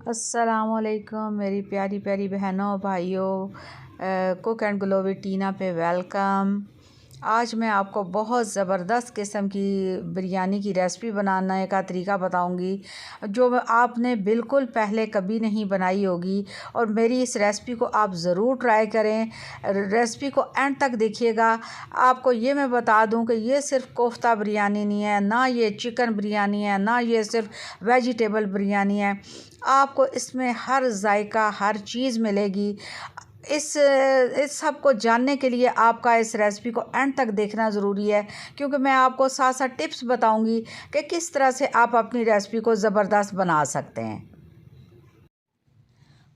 अस्सलामुअलैकुम मेरी प्यारी प्यारी बहनों भाइयों, कुक एंड ग्लो विद टीना पे वेलकम। आज मैं आपको बहुत ज़बरदस्त किस्म की बिरयानी की रेसिपी बनाने का तरीका बताऊंगी जो आपने बिल्कुल पहले कभी नहीं बनाई होगी। और मेरी इस रेसिपी को आप ज़रूर ट्राई करें। रेसिपी को एंड तक देखिएगा। आपको ये मैं बता दूं कि ये सिर्फ कोफ्ता बिरयानी नहीं है, ना ये चिकन बिरयानी है, ना ये सिर्फ वेजिटेबल बिरयानी है। आपको इसमें हर जायका हर चीज़ मिलेगी। इस सब को जानने के लिए आपका इस रेसिपी को एंड तक देखना ज़रूरी है, क्योंकि मैं आपको साथ साथ टिप्स बताऊंगी कि किस तरह से आप अपनी रेसिपी को ज़बरदस्त बना सकते हैं।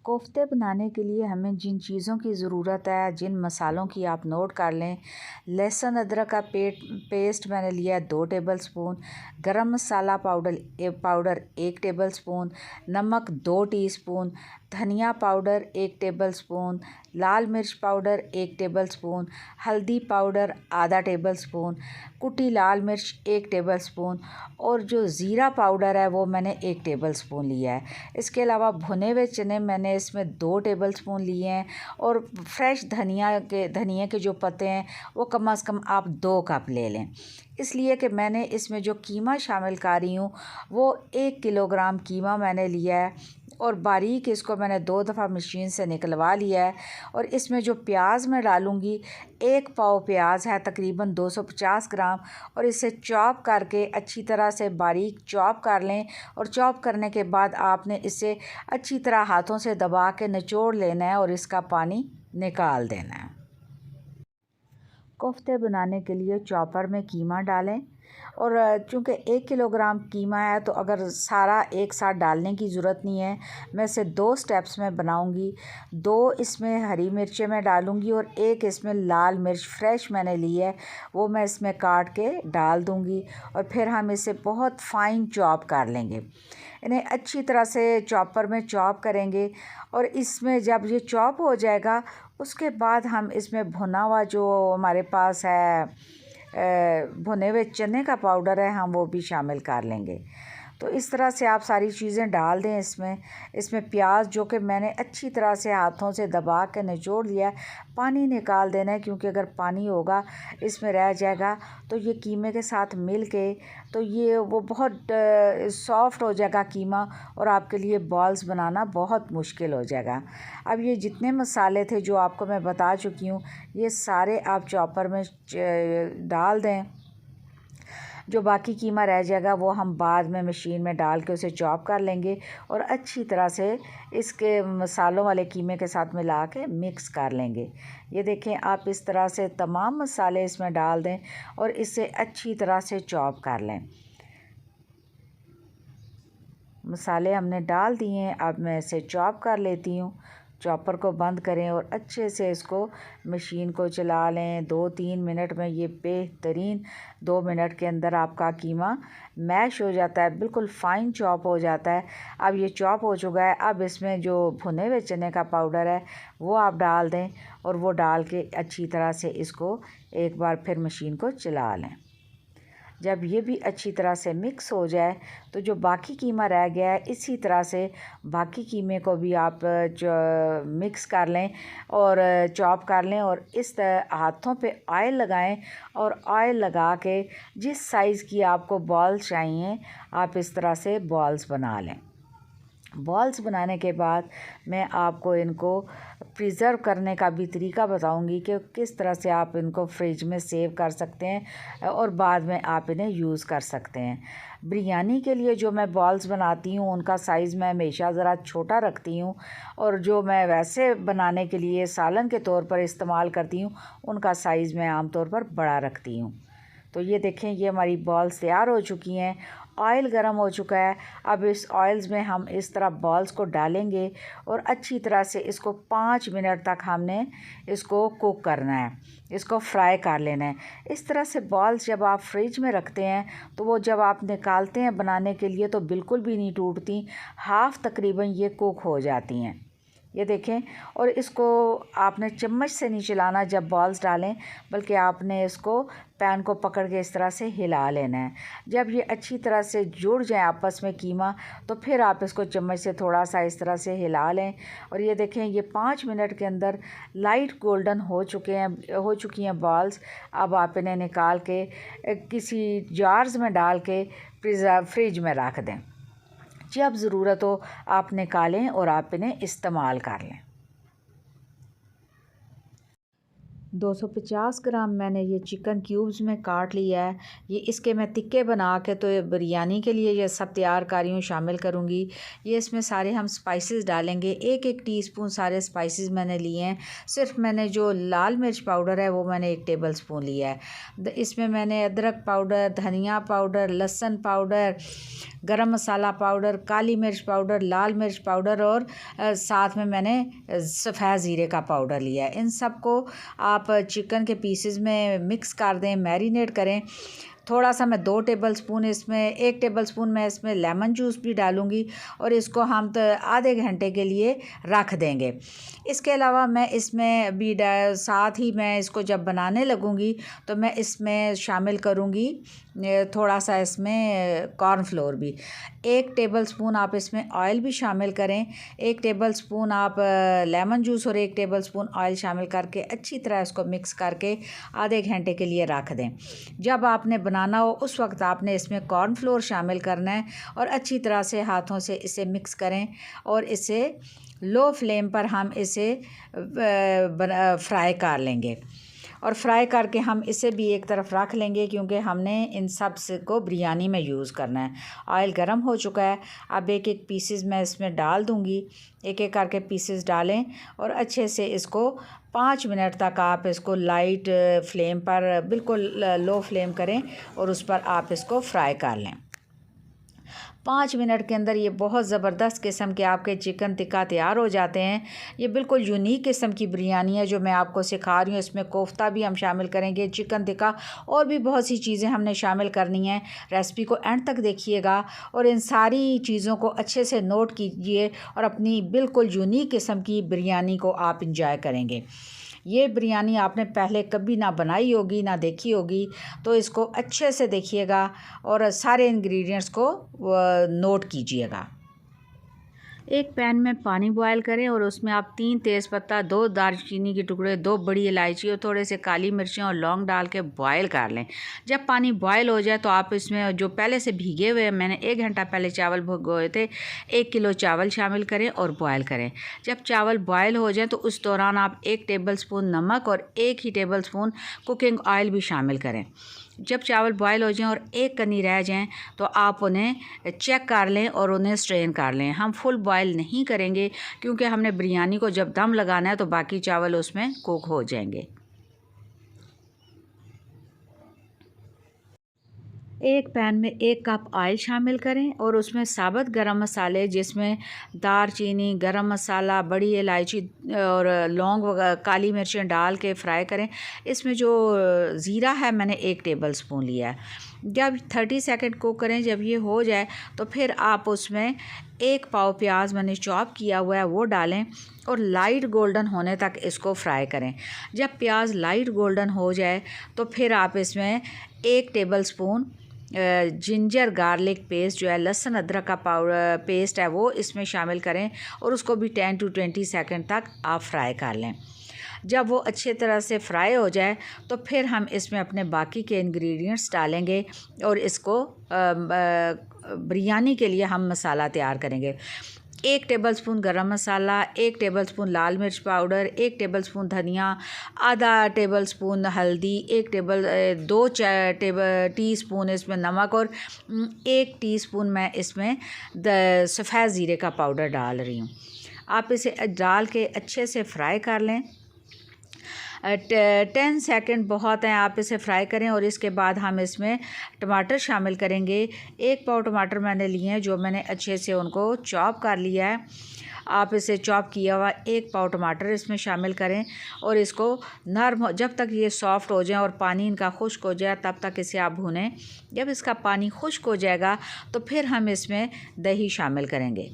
कोफ्ते बनाने के लिए हमें जिन चीज़ों की ज़रूरत है, जिन मसालों की आप नोट कर लें। लहसुन अदरक का पेस्ट मैंने लिया है 2 टेबलस्पून। गरम मसाला पाउडर 1 टेबलस्पून। नमक 2 टीस्पून। धनिया पाउडर 1 टेबलस्पून। लाल मिर्च पाउडर 1 टेबलस्पून। हल्दी पाउडर आधा टेबलस्पून। कुटी लाल मिर्च 1 टेबलस्पून। और जो ज़ीरा पाउडर है वो मैंने 1 टेबलस्पून लिया है। इसके अलावा भुने हुए चने मैंने इसमें 2 टेबलस्पून लिए हैं। और फ्रेश धनिया के जो पत्ते हैं वो कम से कम आप 2 कप ले लें। इसलिए कि मैंने इसमें जो कीमा शामिल कर रही हूँ वो 1 किलोग्राम कीमा मैंने लिया है। और बारीक इसको मैंने 2 दफ़ा मशीन से निकलवा लिया है। और इसमें जो प्याज मैं डालूँगी, 1 पाव प्याज है, तकरीबन 250 ग्राम। और इसे चॉप करके अच्छी तरह से बारीक चॉप कर लें। और चॉप करने के बाद आपने इसे अच्छी तरह हाथों से दबा के निचोड़ लेना है और इसका पानी निकाल देना है। कोफ्ते बनाने के लिए चॉपर में कीमा डालें। और चूँकि 1 किलोग्राम कीमा है तो अगर सारा एक साथ डालने की ज़रूरत नहीं है। मैं इसे 2 स्टेप्स में बनाऊंगी। 2 इसमें हरी मिर्चें मैं डालूंगी और 1 इसमें लाल मिर्च फ्रेश मैंने ली है, वो मैं इसमें काट के डाल दूंगी। और फिर हम इसे बहुत फ़ाइन चॉप कर लेंगे। इन्हें अच्छी तरह से चॉपर में चॉप करेंगे। और इसमें जब ये चॉप हो जाएगा उसके बाद हम इसमें भुना हुआ जो हमारे पास है भुने हुए चने का पाउडर है, हम वो भी शामिल कर लेंगे। तो इस तरह से आप सारी चीज़ें डाल दें इसमें प्याज जो कि मैंने अच्छी तरह से हाथों से दबा के निचोड़ लिया है, पानी निकाल देना है, क्योंकि अगर पानी होगा इसमें रह जाएगा तो ये कीमे के साथ मिल के तो ये वो बहुत सॉफ्ट हो जाएगा कीमा, और आपके लिए बॉल्स बनाना बहुत मुश्किल हो जाएगा। अब ये जितने मसाले थे जो आपको मैं बता चुकी हूँ, ये सारे आप चॉपर में डाल दें। जो बाकी कीमा रह जाएगा वो हम बाद में मशीन में डाल के उसे चॉप कर लेंगे और अच्छी तरह से इसके मसालों वाले कीमे के साथ मिला के मिक्स कर लेंगे। ये देखें, आप इस तरह से तमाम मसाले इसमें डाल दें और इसे अच्छी तरह से चॉप कर लें। मसाले हमने डाल दिए हैं, अब मैं इसे चॉप कर लेती हूँ। चॉपर को बंद करें और अच्छे से इसको मशीन को चला लें। 2-3 मिनट में ये बेहतरीन 2 मिनट के अंदर आपका कीमा मैश हो जाता है, बिल्कुल फ़ाइन चॉप हो जाता है। अब ये चॉप हो चुका है। अब इसमें जो भुने हुए चने का पाउडर है वो आप डाल दें और वो डाल के अच्छी तरह से इसको एक बार फिर मशीन को चला लें। जब ये भी अच्छी तरह से मिक्स हो जाए तो जो बाकी कीमा रह गया है, इसी तरह से बाकी कीमे को भी आप जो मिक्स कर लें और चॉप कर लें। और इस तरह हाथों पे ऑयल लगाएं और ऑयल लगा के जिस साइज़ की आपको बॉल्स चाहिए आप इस तरह से बॉल्स बना लें। बॉल्स बनाने के बाद मैं आपको इनको प्रिज़र्व करने का भी तरीका बताऊंगी कि किस तरह से आप इनको फ्रिज में सेव कर सकते हैं और बाद में आप इन्हें यूज़ कर सकते हैं। बिरयानी के लिए जो मैं बॉल्स बनाती हूँ उनका साइज़ मैं हमेशा ज़रा छोटा रखती हूँ, और जो मैं वैसे बनाने के लिए सालन के तौर पर इस्तेमाल करती हूँ उनका साइज़ मैं आम तौर पर बड़ा रखती हूँ। तो ये देखें, ये हमारी बॉल्स तैयार हो चुकी हैं। ऑयल गर्म हो चुका है। अब इस ऑयल्स में हम इस तरह बॉल्स को डालेंगे और अच्छी तरह से इसको 5 मिनट तक हमने इसको कुक करना है, इसको फ्राई कर लेना है। इस तरह से बॉल्स जब आप फ्रिज में रखते हैं तो वो जब आप निकालते हैं बनाने के लिए तो बिल्कुल भी नहीं टूटती, हाफ़ तकरीबन ये कुक हो जाती हैं। ये देखें। और इसको आपने चम्मच से नहीं चलाना जब बॉल्स डालें, बल्कि आपने इसको पैन को पकड़ के इस तरह से हिला लेना है। जब ये अच्छी तरह से जुड़ जाए आपस में कीमा, तो फिर आप इसको चम्मच से थोड़ा सा इस तरह से हिला लें। और ये देखें, ये 5 मिनट के अंदर लाइट गोल्डन हो चुकी हैं बॉल्स। अब आप इन्हें निकाल के किसी जार्स में डाल के फ्रिज में रख दें। जब ज़रूरत हो आप निकालें और आप इन्हें इस्तेमाल कर लें। 250 ग्राम मैंने ये चिकन क्यूब्स में काट लिया है। ये इसके मैं टिक्के बना के तो ये बिरयानी के लिए ये सब तैयार कर रही हूँ, शामिल करूँगी। ये इसमें सारे हम स्पाइसेस डालेंगे। 1-1 टीस्पून सारे स्पाइसेस मैंने लिए हैं। सिर्फ मैंने जो लाल मिर्च पाउडर है वो मैंने 1 टेबल स्पून लिया है। इसमें मैंने अदरक पाउडर, धनिया पाउडर, लहसुन पाउडर, गरम मसाला पाउडर, काली मिर्च पाउडर, लाल मिर्च पाउडर और साथ में मैंने सफ़ेद ज़ीरे का पाउडर लिया है। इन सब को आप चिकन के पीसेस में मिक्स कर दें, मैरिनेट करें। थोड़ा सा मैं 2 टेबल स्पून इसमें 1 टेबल स्पून मैं इसमें लेमन जूस भी डालूँगी और इसको हम तो आधे घंटे के लिए रख देंगे। इसके अलावा मैं इसमें भी साथ ही मैं इसको जब बनाने लगूँगी तो मैं इसमें शामिल करूँगी थोड़ा सा इसमें कॉर्नफ्लोर भी। 1 टेबल स्पून आप इसमें ऑयल भी शामिल करें। 1 टेबल स्पून आप लेमन जूस और 1 टेबल स्पून ऑयल शामिल करके अच्छी तरह इसको मिक्स करके आधे घंटे के लिए रख दें। जब आपने बनाना हो उस वक्त आपने इसमें कॉर्नफ्लोर शामिल करना है और अच्छी तरह से हाथों से इसे मिक्स करें और इसे लो फ्लेम पर हम इसे फ्राई कर लेंगे। और फ्राई करके हम इसे भी एक तरफ रख लेंगे, क्योंकि हमने इन सब से को बिरयानी में यूज़ करना है। ऑयल गर्म हो चुका है। अब 1-1 पीसेस मैं इसमें डाल दूँगी। 1-1 करके पीसेस डालें और अच्छे से इसको 5 मिनट तक आप इसको लाइट फ्लेम पर, बिल्कुल लो फ्लेम करें और उस पर आप इसको फ्राई कर लें। 5 मिनट के अंदर ये बहुत ज़बरदस्त किस्म के आपके चिकन टिक्का तैयार हो जाते हैं। ये बिल्कुल यूनिक किस्म की बिरयानी है जो मैं आपको सिखा रही हूँ। इसमें कोफ्ता भी हम शामिल करेंगे, चिकन टिक्का और भी बहुत सी चीज़ें हमने शामिल करनी हैं। रेसिपी को एंड तक देखिएगा और इन सारी चीज़ों को अच्छे से नोट कीजिए और अपनी बिल्कुल यूनिक किस्म की बिरयानी को आप इंजॉय करेंगे। ये बिरयानी आपने पहले कभी ना बनाई होगी ना देखी होगी, तो इसको अच्छे से देखिएगा और सारे इंग्रेडिएंट्स को नोट कीजिएगा। एक पैन में पानी बॉयल करें और उसमें आप 3 तेज़पत्ता, 2 दालचीनी के टुकड़े, 2 बड़ी इलायची और थोड़े से काली मिर्चें और लौंग डाल के बॉयल कर लें। जब पानी बॉयल हो जाए तो आप इसमें जो पहले से भीगे हुए, मैंने 1 घंटा पहले चावल भिगोए थे, 1 किलो चावल शामिल करें और बॉयल करें। जब चावल बॉयल हो जाए तो उस दौरान आप 1 टेबल स्पून नमक और 1 ही टेबल स्पून कुकिंग ऑयल भी शामिल करें। जब चावल बॉयल हो जाएं और 1 कनी रह जाएं तो आप उन्हें चेक कर लें और उन्हें स्ट्रेन कर लें। हम फुल बॉयल नहीं करेंगे, क्योंकि हमने बिरयानी को जब दम लगाना है तो बाकी चावल उसमें कुक हो जाएंगे। एक पैन में 1 कप ऑयल शामिल करें और उसमें साबुत गरम मसाले, जिसमें दालचीनी, गरम मसाला, बड़ी इलायची और लौंग वगैरह, काली मिर्चें डाल के फ्राई करें। इसमें जो ज़ीरा है मैंने 1 टेबल स्पून लिया है। जब 30 सेकंड कुक करें, जब ये हो जाए तो फिर आप उसमें 1 पाव प्याज मैंने चॉप किया हुआ है वो डालें और लाइट गोल्डन होने तक इसको फ्राई करें। जब प्याज लाइट गोल्डन हो जाए तो फिर आप इसमें 1 table spoon ginger garlic paste, जो है लहसुन अदरक का पाउडर पेस्ट है, वो इसमें शामिल करें और उसको भी 10 to 20 सेकंड तक आप फ्राई कर लें। जब वो अच्छे तरह से फ्राई हो जाए तो फिर हम इसमें अपने बाकी के इंग्रेडिएंट्स डालेंगे और इसको बिरयानी के लिए हम मसाला तैयार करेंगे। 1 टेबल स्पून गरम मसाला, 1 टेबल स्पून लाल मिर्च पाउडर, 1 टेबल स्पून धनिया, आधा टेबल स्पून हल्दी, 2 टीस्पून इसमें नमक और 1 टीस्पून मैं इसमें सफ़ेद ज़ीरे का पाउडर डाल रही हूँ। आप इसे डाल के अच्छे से फ्राई कर लें। 10 सेकंड बहुत हैं, आप इसे फ्राई करें और इसके बाद हम इसमें टमाटर शामिल करेंगे। 1 पाव टमाटर मैंने लिए हैं, जो मैंने अच्छे से उनको चॉप कर लिया है। आप इसे चॉप किया हुआ 1 पाव टमाटर इसमें शामिल करें और इसको नरम जब तक ये सॉफ़्ट हो जाए और पानी इनका खुश्क हो जाए तब तक इसे आप भूनें। जब इसका पानी खुश्क हो जाएगा तो फिर हम इसमें दही शामिल करेंगे।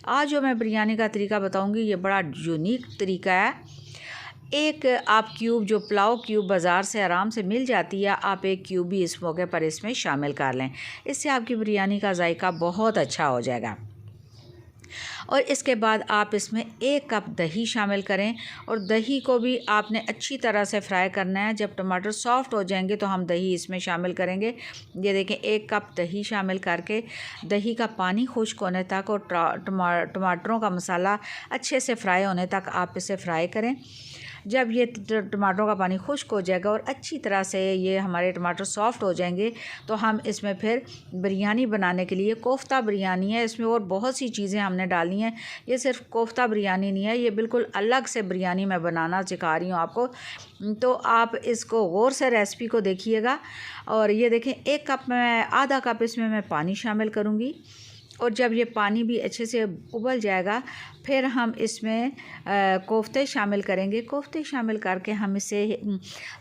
आज जो मैं बिरयानी का तरीका बताऊंगी ये बड़ा यूनिक तरीका है। एक आप क्यूब, जो पुलाव क्यूब बाज़ार से आराम से मिल जाती है, आप एक क्यूब भी इस मौके पर इसमें शामिल कर लें। इससे आपकी बिरयानी का जायका बहुत अच्छा हो जाएगा। और इसके बाद आप इसमें 1 कप दही शामिल करें और दही को भी आपने अच्छी तरह से फ्राई करना है। जब टमाटर सॉफ्ट हो जाएंगे तो हम दही इसमें शामिल करेंगे। ये देखें, 1 कप दही शामिल करके दही का पानी खुश्क होने तक और टमाटरों का मसाला अच्छे से फ्राई होने तक आप इसे फ्राई करें। जब ये टमाटरों का पानी खुश्क हो जाएगा और अच्छी तरह से ये हमारे टमाटर सॉफ्ट हो जाएंगे तो हम इसमें फिर बिरयानी बनाने के लिए, कोफ्ता बिरयानी है, इसमें और बहुत सी चीज़ें हमने डालनी हैं। ये सिर्फ कोफ्ता बिरयानी नहीं है, ये बिल्कुल अलग से बिरयानी मैं बनाना सिखा रही हूँ आपको। तो आप इसको गौर से रेसिपी को देखिएगा। और ये देखें, 1 कप में आधा कप इसमें मैं पानी शामिल करूँगी। और जब ये पानी भी अच्छे से उबल जाएगा फिर हम इसमें कोफ्ते शामिल करेंगे। कोफ्ते शामिल करके हम इसे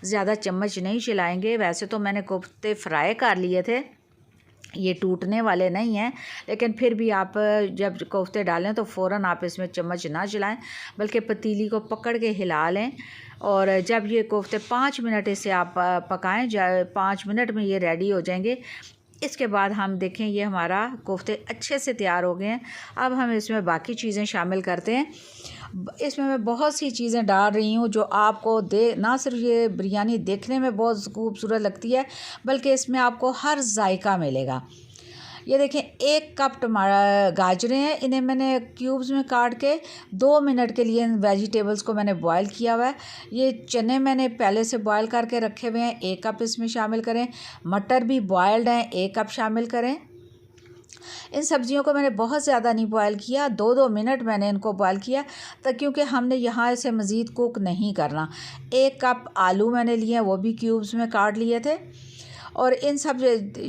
ज़्यादा चम्मच नहीं चलाएंगे। वैसे तो मैंने कोफ्ते फ्राई कर लिए थे, ये टूटने वाले नहीं हैं, लेकिन फिर भी आप जब कोफ्ते डालें तो फ़ौरन आप इसमें चम्मच ना चलाएं, बल्कि पतीली को पकड़ के हिला लें। और जब ये कोफ्ते 5 मिनट इसे आप पकाएं, 5 मिनट में ये रेडी हो जाएंगे। इसके बाद हम देखें ये हमारा कोफ्ते अच्छे से तैयार हो गए हैं। अब हम इसमें बाकी चीज़ें शामिल करते हैं। इसमें मैं बहुत सी चीज़ें डाल रही हूँ जो आपको ना सिर्फ ये बिरयानी देखने में बहुत खूबसूरत लगती है, बल्कि इसमें आपको हर जायका मिलेगा। ये देखें, 1 कप गाजरें हैं, इन्हें मैंने क्यूब्स में काट के 2 मिनट के लिए इन वेजिटेबल्स को मैंने बॉयल किया हुआ है। ये चने मैंने पहले से बॉयल करके रखे हुए हैं, 1 कप इसमें शामिल करें। मटर भी बॉयल्ड हैं, 1 कप शामिल करें। इन सब्जियों को मैंने बहुत ज़्यादा नहीं बॉयल किया, 2-2 मिनट मैंने इनको बॉयल किया, क्योंकि हमने यहाँ इसे मज़ीद कुक नहीं करना। 1 कप आलू मैंने लिए हैं, वो भी क्यूब्स में काट लिए थे। और इन सब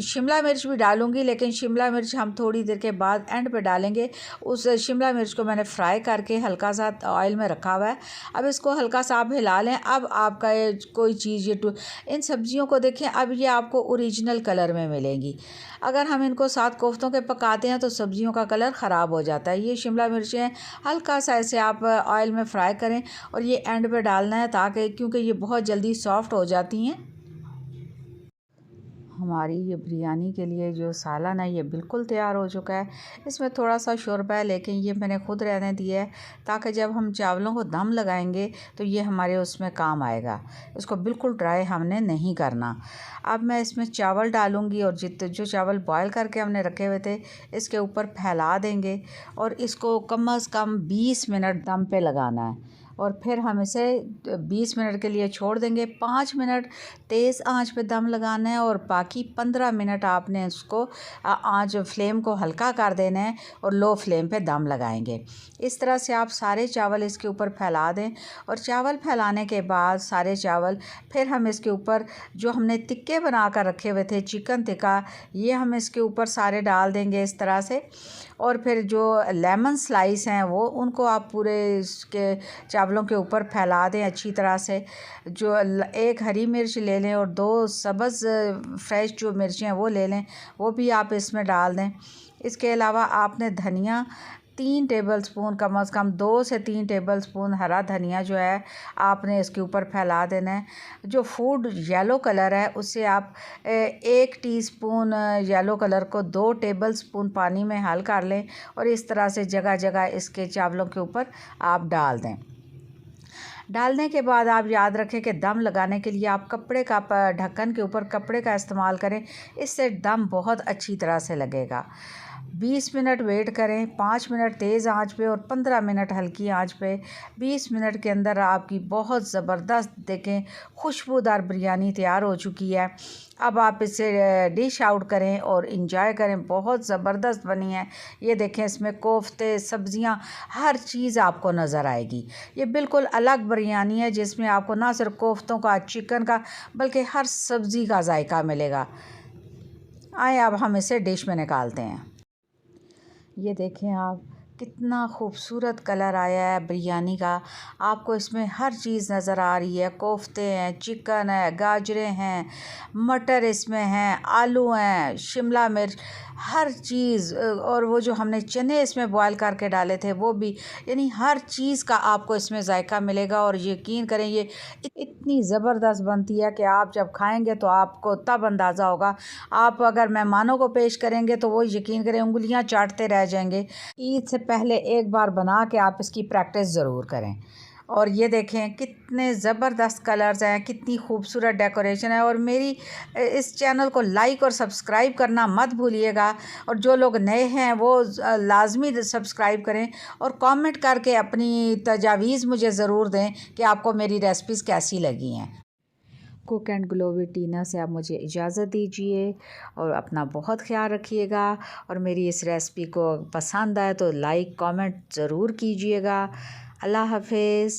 शिमला मिर्च भी डालूंगी, लेकिन शिमला मिर्च हम थोड़ी देर के बाद एंड पे डालेंगे। उस शिमला मिर्च को मैंने फ्राई करके हल्का सा ऑयल में रखा हुआ है। अब इसको हल्का सा आप हिला लें। अब आपका कोई चीज़ इन सब्जियों को देखें, अब ये आपको ओरिजिनल कलर में मिलेंगी। अगर हम इनको साथ कोफ्तों के पकाते हैं तो सब्जियों का कलर ख़राब हो जाता है। ये शिमला मिर्चें हल्का सा ऐसे आप ऑयल में फ्राई करें और ये एंड पे डालना है, ताकि क्योंकि ये बहुत जल्दी सॉफ्ट हो जाती हैं। हमारी ये बिरयानी के लिए जो सालन है ये बिल्कुल तैयार हो चुका है। इसमें थोड़ा सा शोरबा है, लेकिन ये मैंने खुद रहने दिया है, ताकि जब हम चावलों को दम लगाएंगे तो ये हमारे उसमें काम आएगा। इसको बिल्कुल ड्राई हमने नहीं करना। अब मैं इसमें चावल डालूँगी और जो चावल बॉयल करके हमने रखे हुए थे इसके ऊपर फैला देंगे और इसको कम से कम 20 मिनट दम पे लगाना है। और फिर हम इसे 20 मिनट के लिए छोड़ देंगे। 5 मिनट तेज़ आंच पे दम लगाना है और बाकी 15 मिनट आपने इसको आंच फ्लेम को हल्का कर देना है और लो फ्लेम पे दम लगाएंगे। इस तरह से आप सारे चावल इसके ऊपर फैला दें। और चावल फैलाने के बाद सारे चावल फिर हम इसके ऊपर जो हमने टिक्के बना कर रखे हुए थे, चिकन टिक्का, ये हम इसके ऊपर सारे डाल देंगे इस तरह से। और फिर जो लेमन स्लाइस हैं वो उनको आप पूरे इसके चावलों के ऊपर फैला दें अच्छी तरह से। जो 1 हरी मिर्च ले लें और 2 सब्ज़ फ्रेश जो मिर्चें हैं वो ले लें, वो भी आप इसमें डाल दें। इसके अलावा आपने धनिया 3 टेबलस्पून, कम से कम 2 से 3 टेबलस्पून हरा धनिया जो है आपने इसके ऊपर फैला देना है। जो फूड येलो कलर है उससे आप 1 टीस्पून येलो कलर को 2 टेबलस्पून पानी में हल कर लें और इस तरह से जगह जगह इसके चावलों के ऊपर आप डाल दें। डालने के बाद आप याद रखें कि दम लगाने के लिए आप कपड़े का ढक्कन के ऊपर कपड़े का इस्तेमाल करें, इससे दम बहुत अच्छी तरह से लगेगा। 20 मिनट वेट करें, 5 मिनट तेज़ आंच पे और 15 मिनट हल्की आंच पे। 20 मिनट के अंदर आपकी बहुत ज़बरदस्त देखें खुशबूदार बिरयानी तैयार हो चुकी है। अब आप इसे डिश आउट करें और इंजॉय करें। बहुत ज़बरदस्त बनी है। ये देखें, इसमें कोफ्ते, सब्ज़ियाँ, हर चीज़ आपको नज़र आएगी। ये बिल्कुल अलग बिरयानी है जिसमें आपको ना सिर्फ कोफ्तों का, चिकन का, बल्कि हर सब्ज़ी का जायका मिलेगा। आए अब हम इसे डिश में निकालते हैं। ये देखें आप, कितना खूबसूरत कलर आया है बिरयानी का। आपको इसमें हर चीज़ नज़र आ रही है। कोफ्ते हैं, चिकन है, गाजरें हैं, मटर इसमें हैं, आलू हैं, शिमला मिर्च, हर चीज़ और वो जो हमने चने इसमें बॉयल करके डाले थे वो भी, यानी हर चीज़ का आपको इसमें जायका मिलेगा। और यकीन करें ये इतनी ज़बरदस्त बनती है कि आप जब खाएंगे तो आपको तब अंदाज़ा होगा। आप अगर मेहमानों को पेश करेंगे तो वो यकीन करें उंगलियां चाटते रह जाएंगे। ईद से पहले एक बार बना के आप इसकी प्रैक्टिस ज़रूर करें। और ये देखें कितने ज़बरदस्त कलर्स हैं, कितनी खूबसूरत डेकोरेशन है। और मेरी इस चैनल को लाइक और सब्सक्राइब करना मत भूलिएगा। और जो लोग नए हैं वो लाजमी सब्सक्राइब करें और कमेंट करके अपनी तजावीज़ मुझे ज़रूर दें कि आपको मेरी रेसिपीज़ कैसी लगी हैं। कुक एंड ग्लो विद टीना से आप मुझे इजाज़त दीजिए और अपना बहुत ख्याल रखिएगा। और मेरी इस रेसिपी को पसंद आए तो लाइक कमेंट ज़रूर कीजिएगा। अल्लाह हाफिज़।